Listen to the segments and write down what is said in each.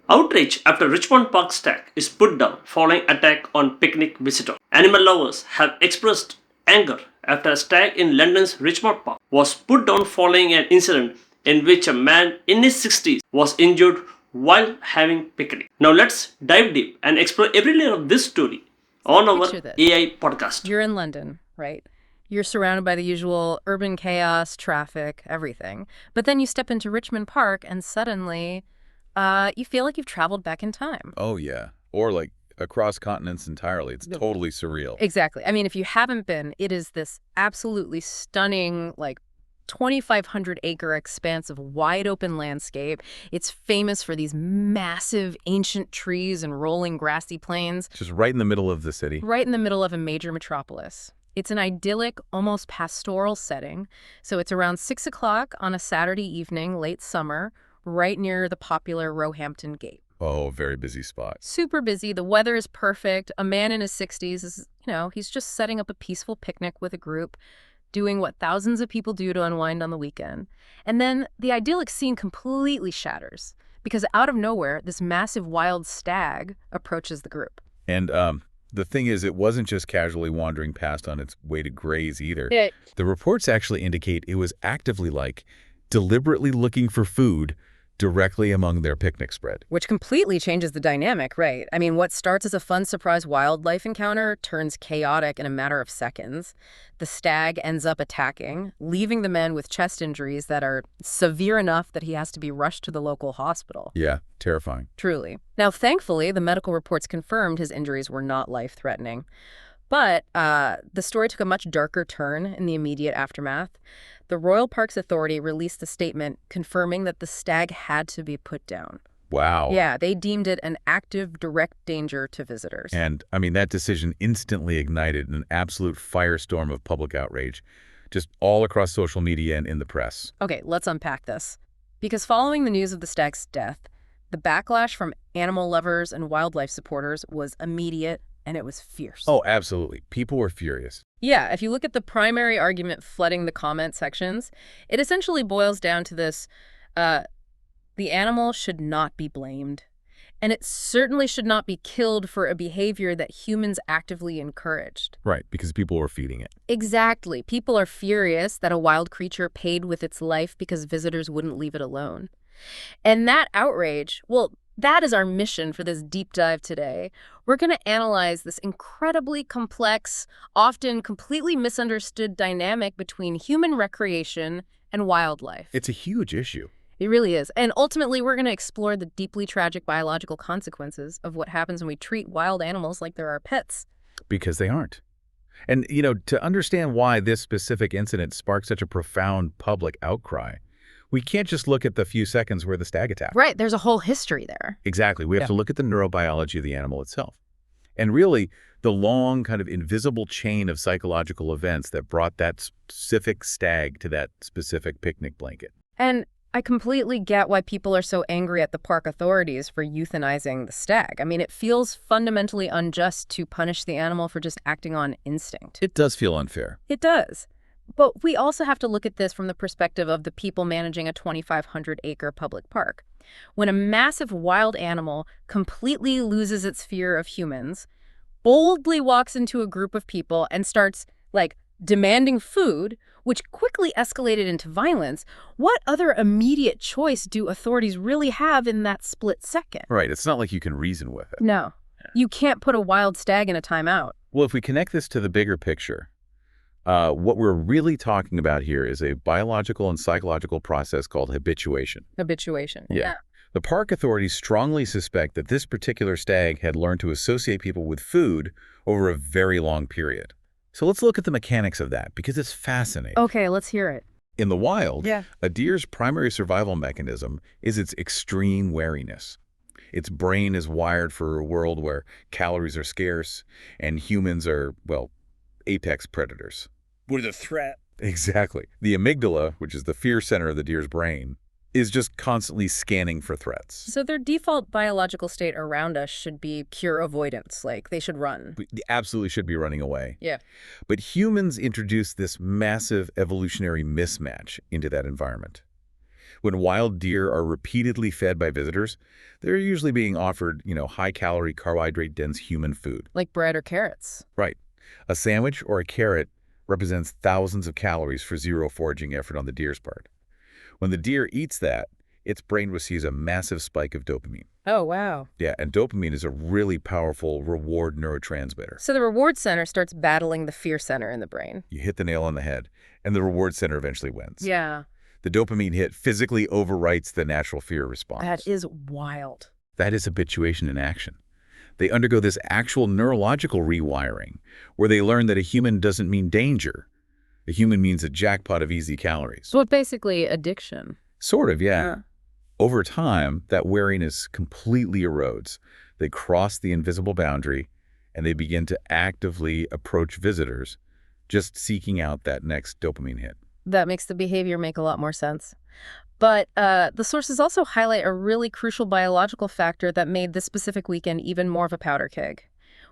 Outrage after Richmond Park stag is put down following attack on picnic visitor. Animal lovers have expressed anger after a stag in London's Richmond Park was put down following an incident in which a man in his 60s was injured while having picnic. Now let's dive deep and explore every layer of this story on our Picture this. AI podcast. You're in London, right? You're surrounded by the usual urban chaos, traffic, everything. But then you step into Richmond Park and suddenly you feel like you've traveled back in time. Oh, yeah. Or like across continents entirely. It's totally surreal. Exactly. I mean, if you haven't been, it is this absolutely stunning, like 2,500-acre expanse of wide open landscape. It's famous for these massive ancient trees and rolling grassy plains. Just right in the middle of the city. Right in the middle of a major metropolis. It's an idyllic, almost pastoral setting. So it's around 6 o'clock on a Saturday evening, late summer, right near the popular Roehampton Gate. Oh, very busy spot. Super busy. The weather is perfect. A man in his 60s is, he's just setting up a peaceful picnic with a group, doing what thousands of people do to unwind on the weekend. And then the idyllic scene completely shatters because out of nowhere, this massive wild stag approaches the group. And the thing is, it wasn't just casually wandering past on its way to graze either. Yeah. The reports actually indicate it was actively deliberately looking for food directly among their picnic spread. Which completely changes the dynamic, right? I mean, what starts as a fun surprise wildlife encounter turns chaotic in a matter of seconds. The stag ends up attacking, leaving the man with chest injuries that are severe enough that he has to be rushed to the local hospital. Yeah, terrifying. Truly. Now, thankfully, the medical reports confirmed his injuries were not life-threatening. But the story took a much darker turn in the immediate aftermath. The Royal Parks Authority released a statement confirming that the stag had to be put down. Wow. Yeah, they deemed it an active, direct danger to visitors. And, I mean, that decision instantly ignited an absolute firestorm of public outrage, just all across social media and in the press. Okay, let's unpack this. Because following the news of the stag's death, the backlash from animal lovers and wildlife supporters was immediate, and it was fierce. Oh, absolutely. People were furious. Yeah, if you look at the primary argument flooding the comment sections, it essentially boils down to this: the animal should not be blamed. And it certainly should not be killed for a behavior that humans actively encouraged. Right, because people were feeding it. Exactly. People are furious that a wild creature paid with its life because visitors wouldn't leave it alone. And that outrage, well, that is our mission for this deep dive today. We're going to analyze this incredibly complex, often completely misunderstood dynamic between human recreation and wildlife. It's a huge issue. It really is. And ultimately, we're going to explore the deeply tragic biological consequences of what happens when we treat wild animals like they're our pets. Because they aren't. And, to understand why this specific incident sparked such a profound public outcry, we can't just look at the few seconds where the stag attacked. Right. There's a whole history there. Exactly. We have to look at the neurobiology of the animal itself. And really, the long kind of invisible chain of psychological events that brought that specific stag to that specific picnic blanket. And I completely get why people are so angry at the park authorities for euthanizing the stag. I mean, it feels fundamentally unjust to punish the animal for just acting on instinct. It does feel unfair. It does. But we also have to look at this from the perspective of the people managing a 2,500-acre public park. When a massive wild animal completely loses its fear of humans, boldly walks into a group of people and starts, demanding food, which quickly escalated into violence, what other immediate choice do authorities really have in that split second? Right. It's not like you can reason with it. No. You can't put a wild stag in a timeout. Well, if we connect this to the bigger picture, what we're really talking about here is a biological and psychological process called habituation. Habituation. Yeah. The park authorities strongly suspect that this particular stag had learned to associate people with food over a very long period. So let's look at the mechanics of that, because it's fascinating. Okay, let's hear it. In the wild, Yeah. a deer's primary survival mechanism is its extreme wariness. Its brain is wired for a world where calories are scarce and humans are, apex predators. We're the threat. Exactly. The amygdala, which is the fear center of the deer's brain, is just constantly scanning for threats. So their default biological state around us should be pure avoidance, they should run. We absolutely should be running away. Yeah. But humans introduce this massive evolutionary mismatch into that environment. When wild deer are repeatedly fed by visitors, they're usually being offered, high-calorie, carbohydrate-dense human food. Like bread or carrots. Right. A sandwich or a carrot represents thousands of calories for zero foraging effort on the deer's part. When the deer eats that, its brain receives a massive spike of dopamine. Oh, wow. Yeah, and dopamine is a really powerful reward neurotransmitter. So the reward center starts battling the fear center in the brain. You hit the nail on the head, and the reward center eventually wins. Yeah. The dopamine hit physically overwrites the natural fear response. That is wild. That is habituation in action. They undergo this actual neurological rewiring, where they learn that a human doesn't mean danger. A human means a jackpot of easy calories. So it's basically addiction. Sort of, yeah. Yeah. Over time, that wariness completely erodes. They cross the invisible boundary, and they begin to actively approach visitors, just seeking out that next dopamine hit. That makes the behavior make a lot more sense. But the sources also highlight a really crucial biological factor that made this specific weekend even more of a powder keg.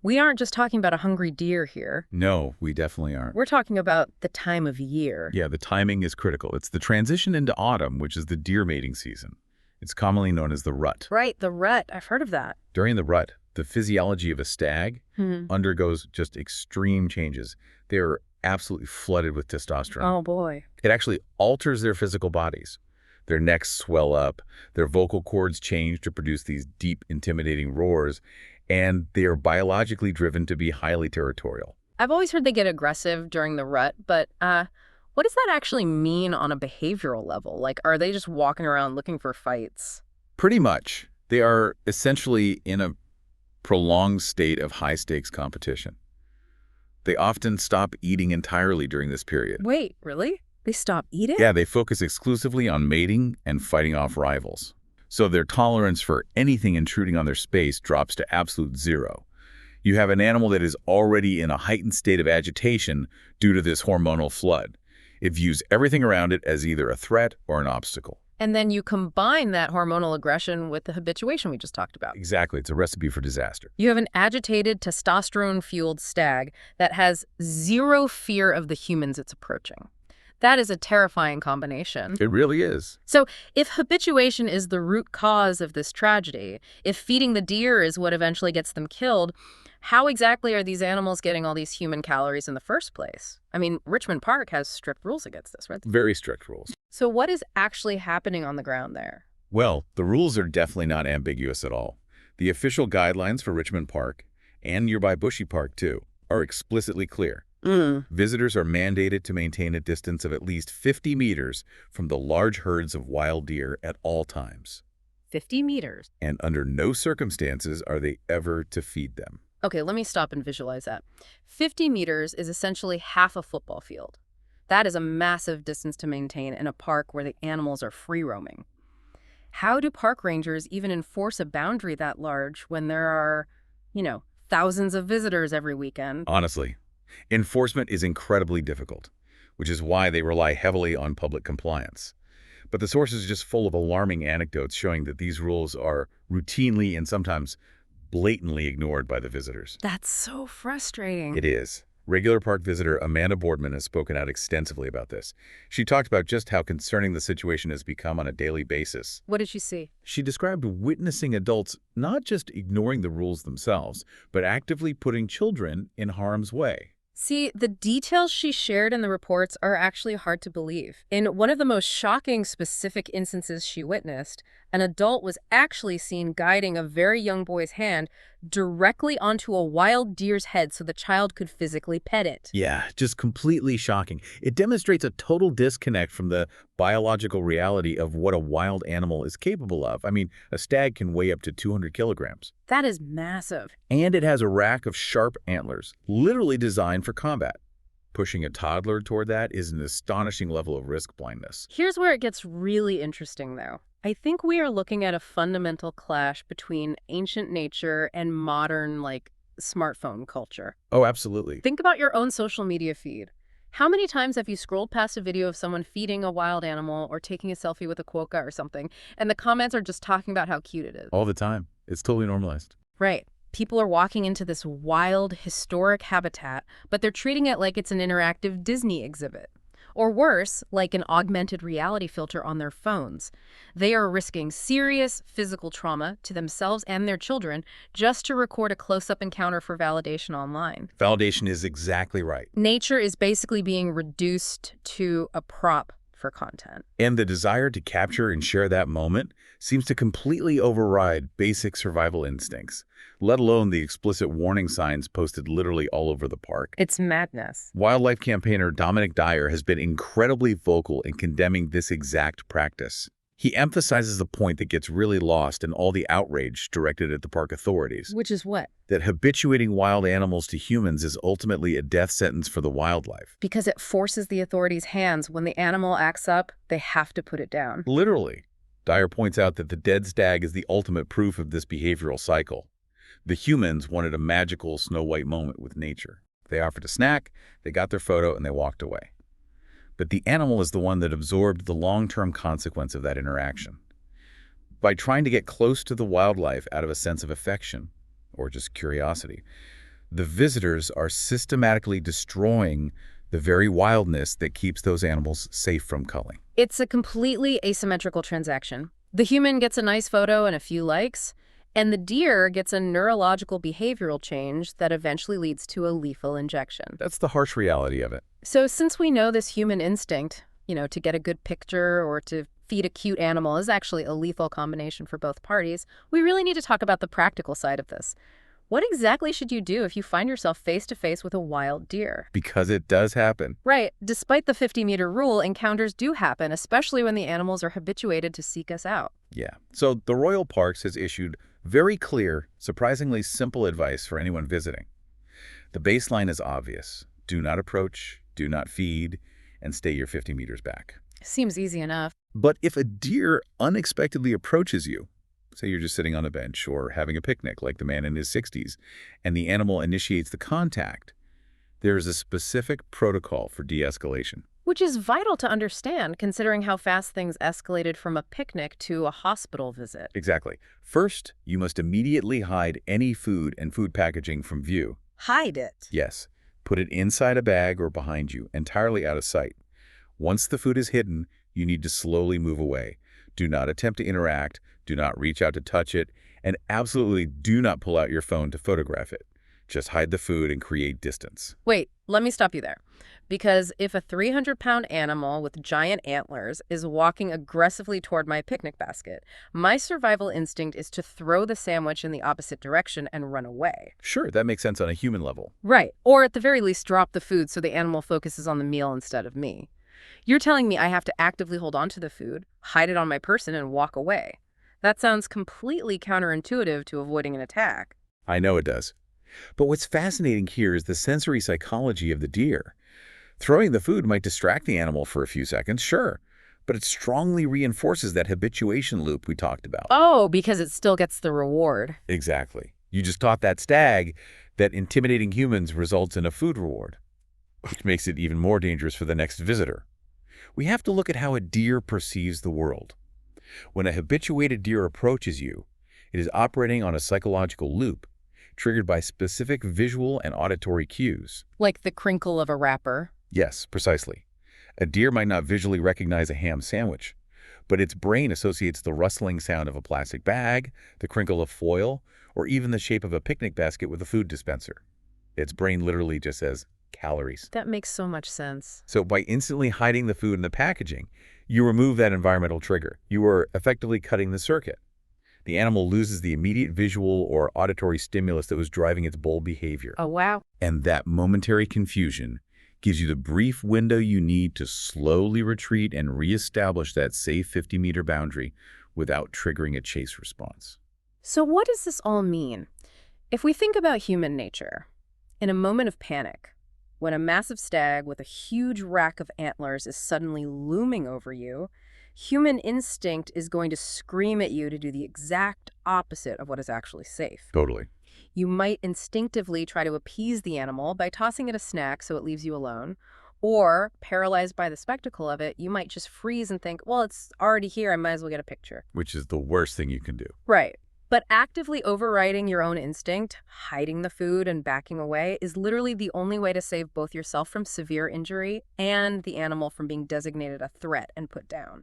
We aren't just talking about a hungry deer here. No, we definitely aren't. We're talking about the time of year. Yeah, the timing is critical. It's the transition into autumn, which is the deer mating season. It's commonly known as the rut. Right, the rut. I've heard of that. During the rut, the physiology of a stag undergoes just extreme changes. They are absolutely flooded with testosterone. Oh, boy. It actually alters their physical bodies. Their necks swell up, their vocal cords change to produce these deep, intimidating roars, and they are biologically driven to be highly territorial. I've always heard they get aggressive during the rut, but what does that actually mean on a behavioral level? Like, are they just walking around looking for fights? Pretty much. They are essentially in a prolonged state of high-stakes competition. They often stop eating entirely during this period. Wait, really? They stop eating? Yeah, they focus exclusively on mating and fighting off rivals. So their tolerance for anything intruding on their space drops to absolute zero. You have an animal that is already in a heightened state of agitation due to this hormonal flood. It views everything around it as either a threat or an obstacle. And then you combine that hormonal aggression with the habituation we just talked about. Exactly. It's a recipe for disaster. You have an agitated, testosterone-fueled stag that has zero fear of the humans it's approaching. That is a terrifying combination. It really is. So if habituation is the root cause of this tragedy, if feeding the deer is what eventually gets them killed, how exactly are these animals getting all these human calories in the first place? I mean, Richmond Park has strict rules against this, right? Very strict rules. So what is actually happening on the ground there? Well, the rules are definitely not ambiguous at all. The official guidelines for Richmond Park, and nearby Bushy Park too, are explicitly clear. Visitors are mandated to maintain a distance of at least 50 meters from the large herds of wild deer at all times. 50 meters. And under no circumstances are they ever to feed them. Okay, let me stop and visualize that. 50 meters is essentially half a football field. That is a massive distance to maintain in a park where the animals are free roaming. How do park rangers even enforce a boundary that large when there are, thousands of visitors every weekend? Honestly, enforcement is incredibly difficult, which is why they rely heavily on public compliance. But the source is just full of alarming anecdotes showing that these rules are routinely and sometimes blatantly ignored by the visitors. That's so frustrating. It is. Regular park visitor Amanda Boardman has spoken out extensively about this. She talked about just how concerning the situation has become on a daily basis. What did she see? She described witnessing adults not just ignoring the rules themselves, but actively putting children in harm's way. See, the details she shared in the reports are actually hard to believe. In one of the most shocking specific instances she witnessed, an adult was actually seen guiding a very young boy's hand directly onto a wild deer's head so the child could physically pet it. Yeah, just completely shocking. It demonstrates a total disconnect from the biological reality of what a wild animal is capable of. I mean, a stag can weigh up to 200 kilograms. That is massive. And it has a rack of sharp antlers, literally designed for combat. Pushing a toddler toward that is an astonishing level of risk blindness. Here's where it gets really interesting, though. I think we are looking at a fundamental clash between ancient nature and modern, smartphone culture. Oh, absolutely. Think about your own social media feed. How many times have you scrolled past a video of someone feeding a wild animal or taking a selfie with a quokka or something, and the comments are just talking about how cute it is? All the time. It's totally normalized. Right. People are walking into this wild, historic habitat, but they're treating it like it's an interactive Disney exhibit. Or worse, like an augmented reality filter on their phones. They are risking serious physical trauma to themselves and their children just to record a close-up encounter for validation online. Validation is exactly right. Nature is basically being reduced to a prop for content. And the desire to capture and share that moment seems to completely override basic survival instincts, let alone the explicit warning signs posted literally all over the park. It's madness. Wildlife campaigner Dominic Dyer has been incredibly vocal in condemning this exact practice. He emphasizes the point that gets really lost in all the outrage directed at the park authorities. Which is what? That habituating wild animals to humans is ultimately a death sentence for the wildlife. Because it forces the authorities' hands. When the animal acts up, they have to put it down. Literally. Dyer points out that the dead stag is the ultimate proof of this behavioral cycle. The humans wanted a magical Snow White moment with nature. They offered a snack, they got their photo, and they walked away. But the animal is the one that absorbed the long-term consequence of that interaction. By trying to get close to the wildlife out of a sense of affection, or just curiosity, the visitors are systematically destroying the very wildness that keeps those animals safe from culling. It's a completely asymmetrical transaction. The human gets a nice photo and a few likes, and the deer gets a neurological behavioral change that eventually leads to a lethal injection. That's the harsh reality of it. So since we know this human instinct, to get a good picture or to feed a cute animal is actually a lethal combination for both parties, we really need to talk about the practical side of this. What exactly should you do if you find yourself face-to-face with a wild deer? Because it does happen. Right. Despite the 50-meter rule, encounters do happen, especially when the animals are habituated to seek us out. Yeah. So the Royal Parks has issued very clear, surprisingly simple advice for anyone visiting. The baseline is obvious. Do not approach, do not feed, and stay your 50 meters back. Seems easy enough. But if a deer unexpectedly approaches you, say you're just sitting on a bench or having a picnic like the man in his 60s, and the animal initiates the contact, there is a specific protocol for de-escalation. Which is vital to understand, considering how fast things escalated from a picnic to a hospital visit. Exactly. First, you must immediately hide any food and food packaging from view. Hide it? Yes. Put it inside a bag or behind you, entirely out of sight. Once the food is hidden, you need to slowly move away. Do not attempt to interact, do not reach out to touch it, and absolutely do not pull out your phone to photograph it. Just hide the food and create distance. Wait, let me stop you there. Because if a 300-pound animal with giant antlers is walking aggressively toward my picnic basket, my survival instinct is to throw the sandwich in the opposite direction and run away. Sure, that makes sense on a human level. Right. Or at the very least, drop the food so the animal focuses on the meal instead of me. You're telling me I have to actively hold on to the food, hide it on my person, and walk away. That sounds completely counterintuitive to avoiding an attack. I know it does. But what's fascinating here is the sensory psychology of the deer. Throwing the food might distract the animal for a few seconds, sure, but it strongly reinforces that habituation loop we talked about. Oh, because it still gets the reward. Exactly. You just taught that stag that intimidating humans results in a food reward, which makes it even more dangerous for the next visitor. We have to look at how a deer perceives the world. When a habituated deer approaches you, it is operating on a psychological loop triggered by specific visual and auditory cues. Like the crinkle of a wrapper. Yes, precisely. A deer might not visually recognize a ham sandwich, but its brain associates the rustling sound of a plastic bag, the crinkle of foil, or even the shape of a picnic basket with a food dispenser. Its brain literally just says calories. That makes so much sense. So by instantly hiding the food in the packaging, you remove that environmental trigger. You are effectively cutting the circuit. The animal loses the immediate visual or auditory stimulus that was driving its bold behavior. Oh, wow. And that momentary confusion gives you the brief window you need to slowly retreat and reestablish that safe 50-meter boundary without triggering a chase response. So what does this all mean? If we think about human nature, in a moment of panic, when a massive stag with a huge rack of antlers is suddenly looming over you, human instinct is going to scream at you to do the exact opposite of what is actually safe. Totally. You might instinctively try to appease the animal by tossing it a snack so it leaves you alone. Or, paralyzed by the spectacle of it, you might just freeze and think, well, it's already here, I might as well get a picture. Which is the worst thing you can do. Right. But actively overriding your own instinct, hiding the food and backing away is literally the only way to save both yourself from severe injury and the animal from being designated a threat and put down.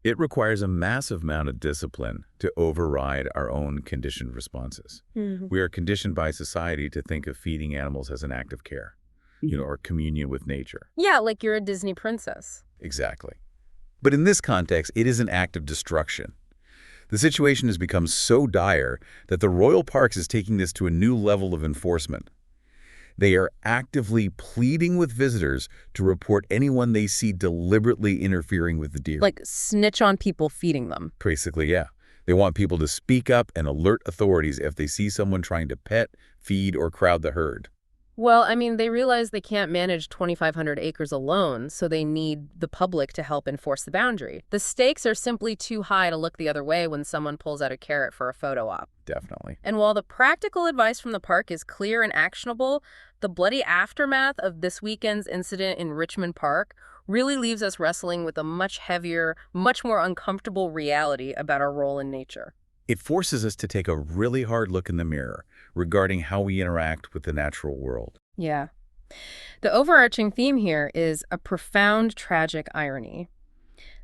It requires a massive amount of discipline to override our own conditioned responses. We are conditioned by society to think of feeding animals as an act of care, or communion with nature. Yeah, like you're a Disney princess. Exactly. But in this context, it is an act of destruction. The situation has become so dire that the Royal Parks is taking this to a new level of enforcement. They are actively pleading with visitors to report anyone they see deliberately interfering with the deer. Like snitch on people feeding them. Basically, yeah. They want people to speak up and alert authorities if they see someone trying to pet, feed, or crowd the herd. Well, I mean, they realize they can't manage 2,500 acres alone, so they need the public to help enforce the boundary. The stakes are simply too high to look the other way when someone pulls out a carrot for a photo op. Definitely. And while the practical advice from the park is clear and actionable, the bloody aftermath of this weekend's incident in Richmond Park really leaves us wrestling with a much heavier, much more uncomfortable reality about our role in nature. It forces us to take a really hard look in the mirror regarding how we interact with the natural world. Yeah. The overarching theme here is a profound tragic irony.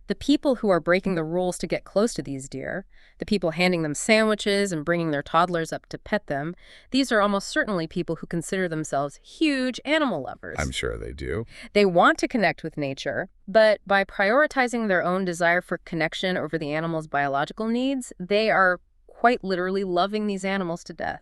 The people who are breaking the rules to get close to these deer, the people handing them sandwiches and bringing their toddlers up to pet them, these are almost certainly people who consider themselves huge animal lovers. I'm sure they do. They want to connect with nature, but by prioritizing their own desire for connection over the animal's biological needs, they are quite literally loving these animals to death.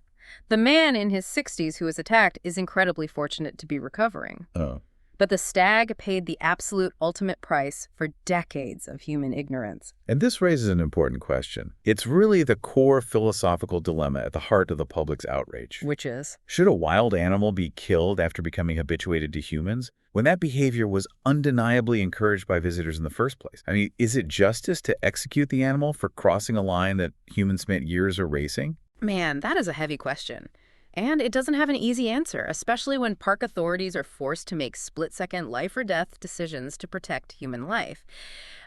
The man in his 60s who was attacked is incredibly fortunate to be recovering. Oh. But the stag paid the absolute ultimate price for decades of human ignorance. And this raises an important question. It's really the core philosophical dilemma at the heart of the public's outrage. Which is? Should a wild animal be killed after becoming habituated to humans, when that behavior was undeniably encouraged by visitors in the first place? I mean, is it justice to execute the animal for crossing a line that humans spent years erasing? Man, that is a heavy question. And it doesn't have an easy answer, especially when park authorities are forced to make split-second life-or-death decisions to protect human life.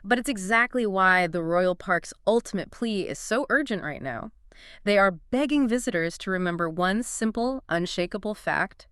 But it's exactly why the Royal Park's ultimate plea is so urgent right now. They are begging visitors to remember one simple, unshakable fact.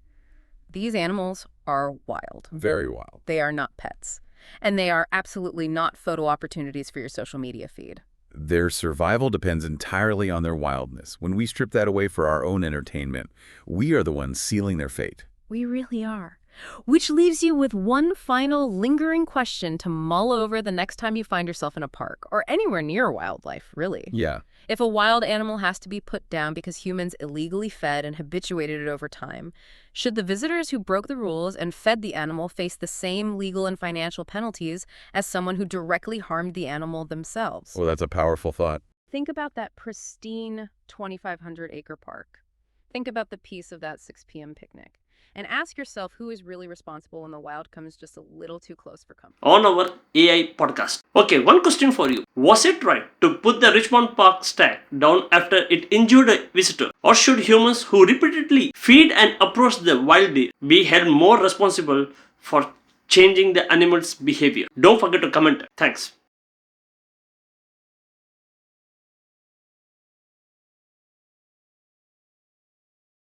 These animals are wild. Very wild. They are not pets. And they are absolutely not photo opportunities for your social media feed. Their survival depends entirely on their wildness. When we strip that away for our own entertainment, we are the ones sealing their fate. We really are. Which leaves you with one final lingering question to mull over the next time you find yourself in a park, or anywhere near wildlife, really. Yeah. If a wild animal has to be put down because humans illegally fed and habituated it over time, should the visitors who broke the rules and fed the animal face the same legal and financial penalties as someone who directly harmed the animal themselves? Well, that's a powerful thought. Think about that pristine 2,500-acre park. Think about the peace of that 6 p.m. picnic. And ask yourself who is really responsible when the wild comes just a little too close for comfort. On our AI podcast. Okay, one question for you. Was it right to put the Richmond Park stag down after it injured a visitor? Or should humans who repeatedly feed and approach the wild deer be held more responsible for changing the animal's behavior? Don't forget to comment. Thanks.